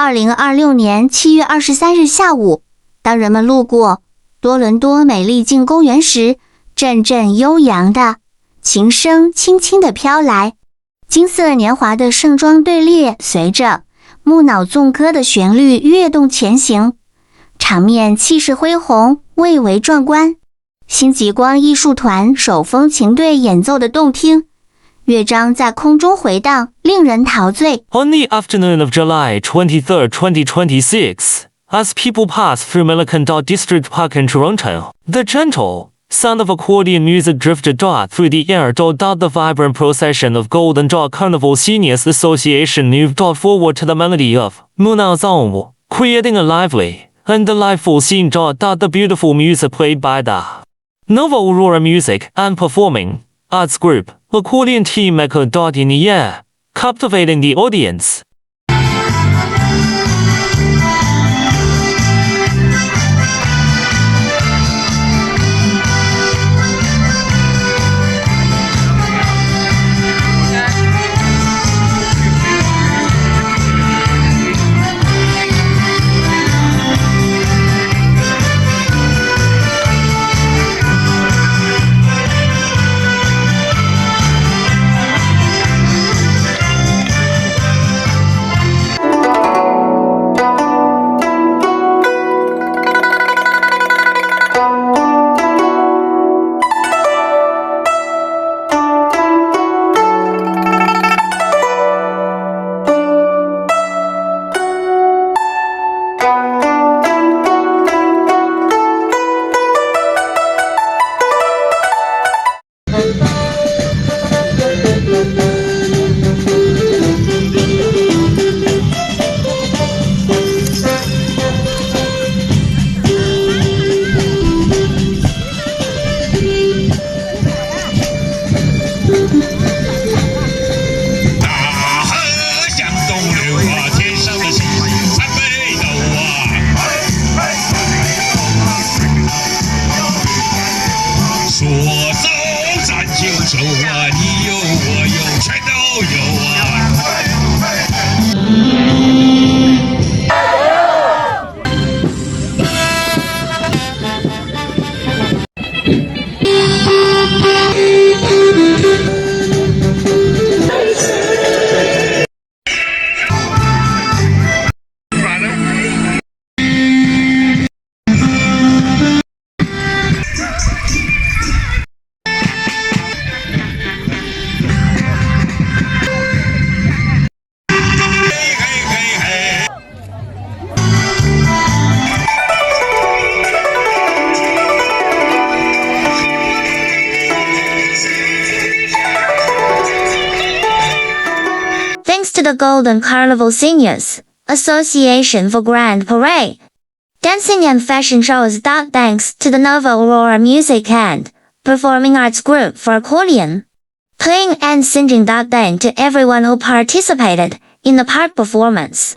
2026年7月23日下午，当人们路过多伦多美丽径公园时，阵阵悠扬的琴声轻轻地飘来，金色年华的盛装队列随着木脑纵歌的旋律跃动前行，场面气势恢宏，蔚为壮观。新极光艺术团手风琴队演奏的动听乐章在空中回荡，令人陶醉。 On the afternoon of July 23, 2026, as people pass through Milliken District Park in Toronto, the gentle sound of accordion music drifted through the air. The vibrant procession of Golden Carnival Seniors Association moved forward to the melody of Munau Zongge, creating a lively and delightful scene. The beautiful music played by the Nova Aurora Music and Performing Arts Group accordion team echoed in the air, captivating the audience. To the Golden Carnival Seniors Association for Grand Parade, dancing and fashion shows. Thanks to the Nova Aurora Music and Performing Arts Group for accordion playing and singing. Thank to everyone who participated in the park performance.